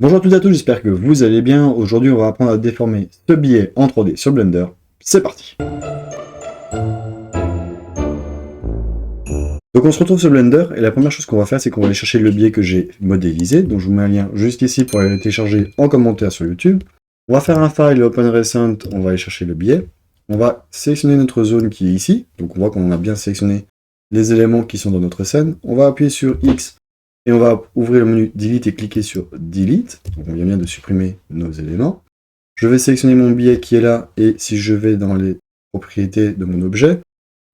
Bonjour à toutes et à tous, j'espère que vous allez bien. Aujourd'hui, on va apprendre à déformer ce billet en 3D sur Blender. C'est parti! Donc on se retrouve sur Blender et la première chose qu'on va faire, c'est qu'on va aller chercher le billet que j'ai modélisé. Donc je vous mets un lien juste ici pour aller le télécharger en commentaire sur YouTube. On va faire un file Open Recent, on va aller chercher le billet. On va sélectionner notre zone qui est ici. Donc on voit qu'on a bien sélectionné les éléments qui sont dans notre scène. On va appuyer sur X. Et on va ouvrir le menu Delete et cliquer sur Delete. Donc on vient bien de supprimer nos éléments. Je vais sélectionner mon billet qui est là, et si je vais dans les propriétés de mon objet,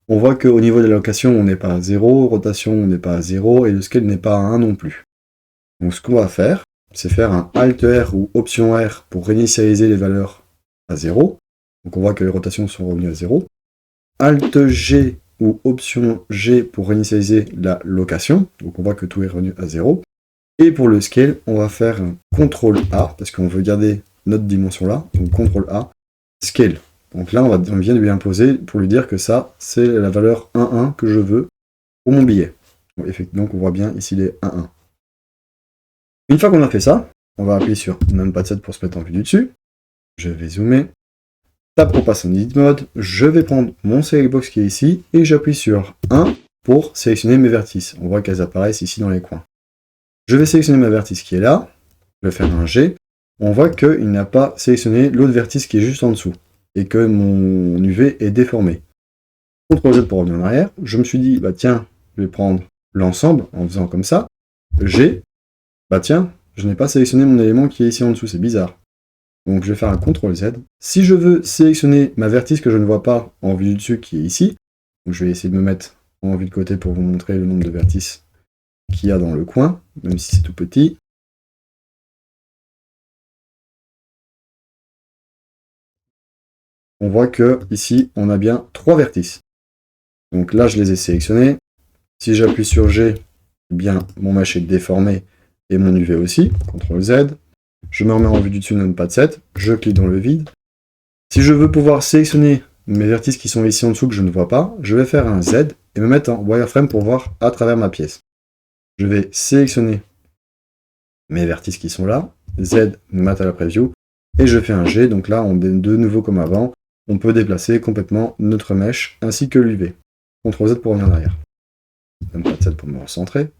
on voit qu'au niveau de la location, on n'est pas à 0, rotation, on n'est pas à 0, et le scale n'est pas à 1 non plus. Donc ce qu'on va faire, c'est faire un Alt R ou Option R pour réinitialiser les valeurs à 0. Donc on voit que les rotations sont revenues à 0. Alt G ou Option G pour réinitialiser la location. Donc on voit que tout est revenu à 0. Et pour le scale, on va faire un CTRL A, parce qu'on veut garder notre dimension là. Donc CTRL A, scale. Donc là, on vient de lui imposer pour lui dire que ça, c'est la valeur 1,1 que je veux pour mon billet. Donc on voit bien ici les 1,1. Une fois qu'on a fait ça, on va appuyer sur Numpad 7 pour se mettre en vue du dessus. Je vais zoomer. Tab pour passer en Edit Mode, je vais prendre mon Select Box qui est ici, et j'appuie sur 1 pour sélectionner mes vertices. On voit qu'elles apparaissent ici dans les coins. Je vais sélectionner ma vertice qui est là, je vais faire un G, on voit qu'il n'a pas sélectionné l'autre vertice qui est juste en dessous, et que mon UV est déformé. CTRL Z pour revenir en arrière, je me suis dit, bah tiens, je vais prendre l'ensemble en faisant comme ça, G, bah tiens, je n'ai pas sélectionné mon élément qui est ici en dessous, c'est bizarre. Donc je vais faire un CTRL Z. Si je veux sélectionner ma vertice que je ne vois pas en vue du dessus qui est ici, donc je vais essayer de me mettre en vue de côté pour vous montrer le nombre de vertices qu'il y a dans le coin, même si c'est tout petit. On voit que ici on a bien 3 vertices. Donc là je les ai sélectionnés. Si j'appuie sur G, eh bien mon mesh est déformé et mon UV aussi. CTRL Z. Je me remets en vue du dessus, Numpad 7, je clique dans le vide. Si je veux pouvoir sélectionner mes vertices qui sont ici en dessous que je ne vois pas, je vais faire un Z et me mettre en wireframe pour voir à travers ma pièce. Je vais sélectionner mes vertices qui sont là, Z, mat à la preview, et je fais un G, donc là on est de nouveau comme avant, on peut déplacer complètement notre mesh ainsi que l'UV. CTRL Z pour revenir en arrière. Numpad 7 pour me recentrer.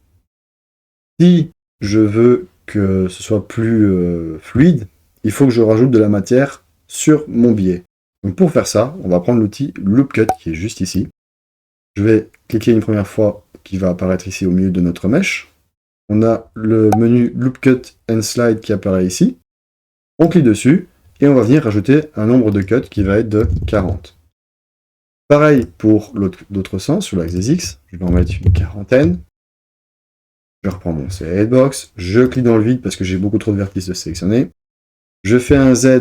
Si je veux que ce soit plus fluide, il faut que je rajoute de la matière sur mon billet. Donc pour faire ça, on va prendre l'outil Loop Cut qui est juste ici. Je vais cliquer une première fois qui va apparaître ici au milieu de notre mesh. On a le menu Loop Cut and Slide qui apparaît ici. On clique dessus et on va venir rajouter un nombre de cuts qui va être de 40. Pareil pour l'autre sens, sur l'axe des X, je vais en mettre une quarantaine. Je reprends mon Select Box, je clique dans le vide parce que j'ai beaucoup trop de vertices de sélectionner. Je fais un Z,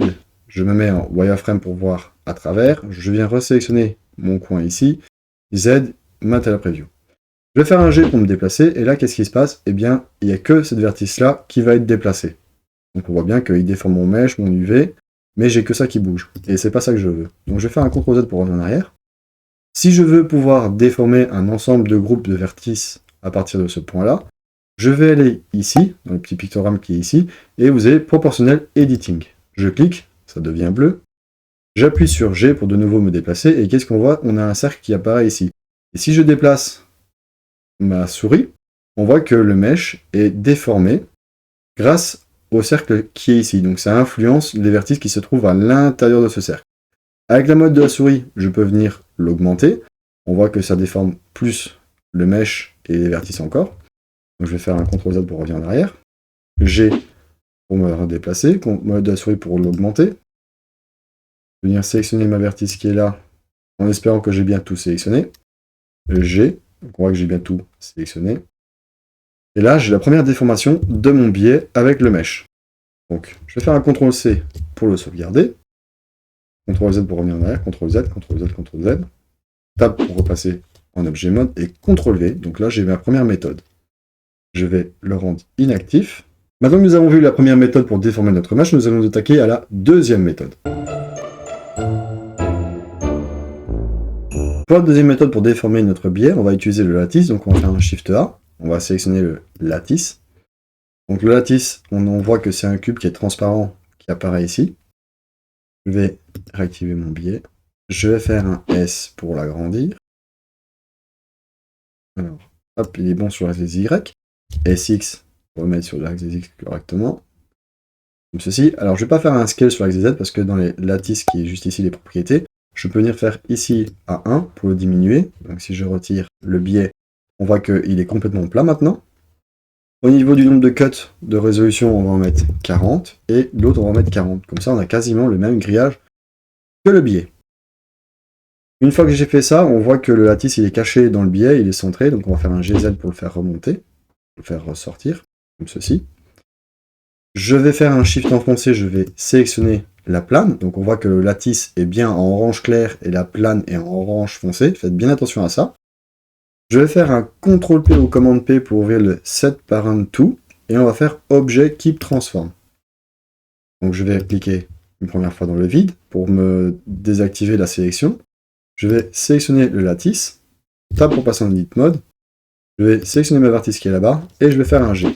je me mets en wireframe pour voir à travers. Je viens resélectionner mon coin ici. Z, mat à la preview. Je vais faire un G pour me déplacer, et là, qu'est-ce qui se passe? Eh bien, il n'y a que cette vertice-là qui va être déplacée. Donc on voit bien qu'il déforme mon mesh, mon UV, mais j'ai que ça qui bouge. Et c'est pas ça que je veux. Donc je vais faire un CTRL Z pour revenir en arrière. Si je veux pouvoir déformer un ensemble de groupes de vertices à partir de ce point-là, je vais aller ici, dans le petit pictogramme qui est ici, et vous avez Proportional Editing. Je clique, ça devient bleu. J'appuie sur G pour de nouveau me déplacer, et qu'est-ce qu'on voit? On a un cercle qui apparaît ici. Et si je déplace ma souris, on voit que le mesh est déformé grâce au cercle qui est ici. Donc ça influence les vertices qui se trouvent à l'intérieur de ce cercle. Avec la mode de la souris, je peux venir l'augmenter. On voit que ça déforme plus le mesh et les vertices encore. Donc je vais faire un CTRL Z pour revenir en arrière. G pour me redéplacer, mode de la souris pour l'augmenter. Je vais venir sélectionner ma vertice qui est là, en espérant que j'ai bien tout sélectionné. G, donc on voit que j'ai bien tout sélectionné. Et là, j'ai la première déformation de mon billet avec le mesh. Donc, je vais faire un CTRL C pour le sauvegarder. CTRL Z pour revenir en arrière, CTRL Z, CTRL Z, CTRL Z. Tab pour repasser en objet mode et CTRL V. Donc là, j'ai ma première méthode. Je vais le rendre inactif. Maintenant que nous avons vu la première méthode pour déformer notre mesh, nous allons nous attaquer à la deuxième méthode. Pour la deuxième méthode pour déformer notre billet, on va utiliser le lattice, donc on va faire un Shift A. On va sélectionner le lattice. Donc le lattice, on voit que c'est un cube qui est transparent qui apparaît ici. Je vais réactiver mon biais. Je vais faire un S pour l'agrandir. Alors, hop, il est bon sur l'axe des Y. SX, pour le mettre sur l'axe des X correctement. Comme ceci. Alors, je ne vais pas faire un scale sur l'axe des Z parce que dans les lattices qui est juste ici, les propriétés, je peux venir faire ici à 1 pour le diminuer. Donc, si je retire le biais, on voit qu'il est complètement plat maintenant. Au niveau du nombre de cuts de résolution, on va en mettre 40 et l'autre, on va en mettre 40. Comme ça, on a quasiment le même grillage que le biais. Une fois que j'ai fait ça, on voit que le lattice il est caché dans le biais, il est centré, donc on va faire un GZ pour le faire remonter, pour le faire ressortir, comme ceci. Je vais faire un Shift enfoncé, je vais sélectionner la plane, donc on voit que le lattice est bien en orange clair et la plane est en orange foncé, faites bien attention à ça. Je vais faire un CTRL-P ou commande P pour ouvrir le Set Parent To, et on va faire Objet Keep Transform. Donc je vais cliquer une première fois dans le vide pour me désactiver la sélection. Je vais sélectionner le lattice, tab pour passer en edit mode, je vais sélectionner ma vertice qui est là-bas, et je vais faire un G.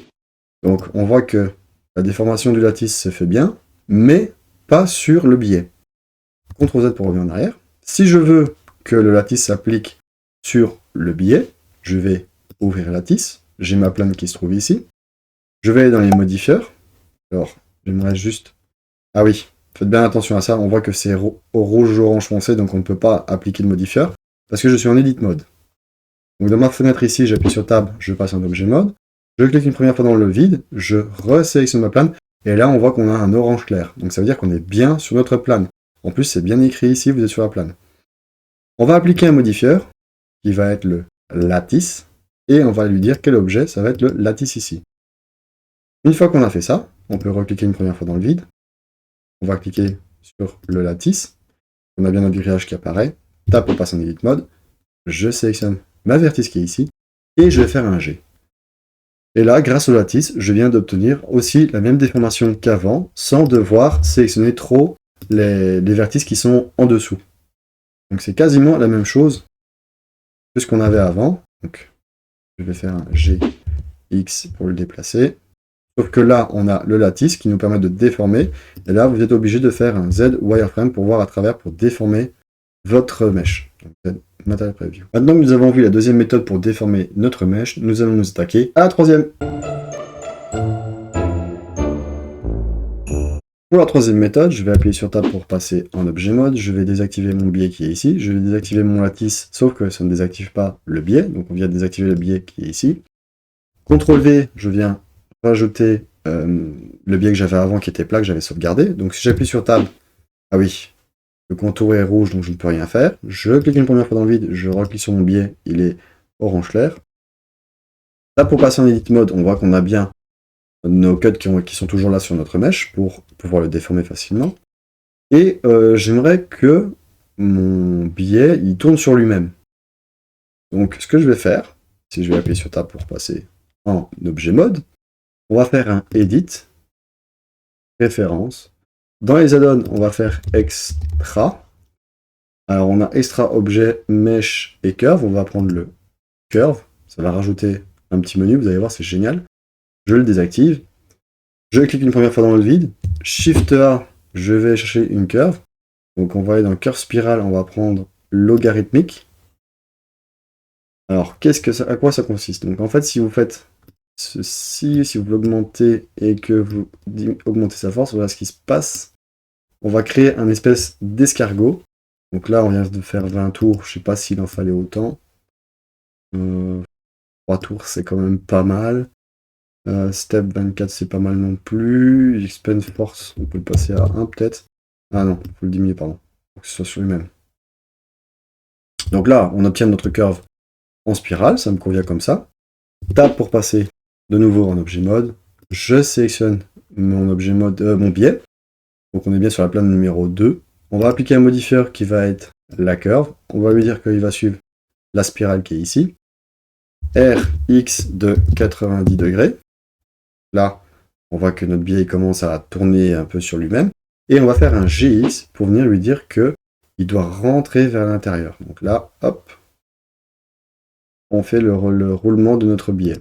Donc on voit que la déformation du lattice se fait bien, mais pas sur le biais. CTRL Z pour revenir en arrière. Si je veux que le lattice s'applique sur le biais, je vais ouvrir le lattice, j'ai ma plane qui se trouve ici, je vais aller dans les modifieurs, alors j'aimerais juste... Ah oui, faites bien attention à ça, on voit que c'est au rouge-orange foncé, donc on ne peut pas appliquer de modifieur, parce que je suis en edit mode. Donc dans ma fenêtre ici, j'appuie sur Tab, je passe en objet mode, je clique une première fois dans le vide, je resélectionne ma plane, et là on voit qu'on a un orange clair. Donc ça veut dire qu'on est bien sur notre plane. En plus c'est bien écrit ici, vous êtes sur la plane. On va appliquer un modifieur, qui va être le lattice, et on va lui dire quel objet, ça va être le lattice ici. Une fois qu'on a fait ça, on peut recliquer une première fois dans le vide, on va cliquer sur le lattice, on a bien un grillage qui apparaît, Tab pour passer en edit mode, je sélectionne ma vertice qui est ici, et je vais faire un G. Et là, grâce au lattice, je viens d'obtenir aussi la même déformation qu'avant, sans devoir sélectionner trop les vertices qui sont en dessous. Donc c'est quasiment la même chose que ce qu'on avait avant. Donc je vais faire un GX pour le déplacer. Sauf que là, on a le lattice qui nous permet de déformer. Et là, vous êtes obligé de faire un Z wireframe pour voir à travers, pour déformer votre mèche. Donc, Material Preview. Maintenant que nous avons vu la deuxième méthode pour déformer notre mèche, nous allons nous attaquer à la troisième. Pour la troisième méthode, je vais appuyer sur Tab pour passer en objet mode, je vais désactiver mon biais qui est ici, je vais désactiver mon lattice, sauf que ça ne désactive pas le biais, donc on vient désactiver le biais qui est ici. CTRL V, je viens rajouter le biais que j'avais avant qui était plat, que j'avais sauvegardé. Donc si j'appuie sur Tab, ah oui, le contour est rouge, donc je ne peux rien faire. Je clique une première fois dans le vide, je reclique sur mon biais, il est orange clair. Là, pour passer en edit mode, on voit qu'on a bien nos cuts qui sont toujours là sur notre mèche pour pouvoir le déformer facilement. Et j'aimerais que mon biais il tourne sur lui-même. Donc ce que je vais faire, si je vais appuyer sur Tab pour passer en objet mode, on va faire un Edit, référence. Dans les add-ons, on va faire Extra. Alors on a Extra, Objet, Mesh et Curve. On va prendre le Curve. Ça va rajouter un petit menu, vous allez voir, c'est génial. Je le désactive. Je clique une première fois dans le vide. Shift A, je vais chercher une curve. Donc on va aller dans Curve Spirale, on va prendre logarithmique. Alors, à quoi ça consiste? Donc en fait, si vous faites ceci, si vous l'augmentez et que vous augmentez sa force, voilà ce qui se passe. On va créer un espèce d'escargot. Donc là, on vient de faire 20 tours, je sais pas s'il en fallait autant. 3 tours, c'est quand même pas mal. Step 24, c'est pas mal non plus. Expand Force, on peut le passer à 1 peut-être. Ah non, il faut le diminuer, pardon. Pour que ce soit sur lui-même. Donc là, on obtient notre curve en spirale, ça me convient comme ça. Tab pour passer de nouveau en objet mode. Je sélectionne mon objet mode, mon biais. Donc on est bien sur la plane numéro 2. On va appliquer un modifieur qui va être la curve. On va lui dire qu'il va suivre la spirale qui est ici. RX de 90 degrés. Là, on voit que notre biais commence à tourner un peu sur lui-même. Et on va faire un GX pour venir lui dire qu'il doit rentrer vers l'intérieur. Donc là, hop, on fait le roulement de notre biais.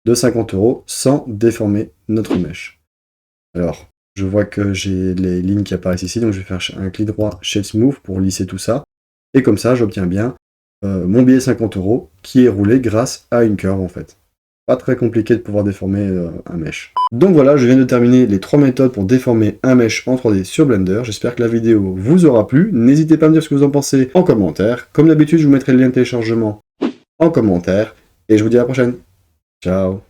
de 50 € sans déformer notre mèche. Alors, je vois que j'ai les lignes qui apparaissent ici, donc je vais faire un clic droit Shape Smooth pour lisser tout ça. Et comme ça, j'obtiens bien mon billet 50 € qui est roulé grâce à une curve en fait. Pas très compliqué de pouvoir déformer un mesh. Donc voilà, je viens de terminer les 3 méthodes pour déformer un mesh en 3D sur Blender. J'espère que la vidéo vous aura plu. N'hésitez pas à me dire ce que vous en pensez en commentaire. Comme d'habitude, je vous mettrai le lien de téléchargement en commentaire. Et je vous dis à la prochaine. Ciao.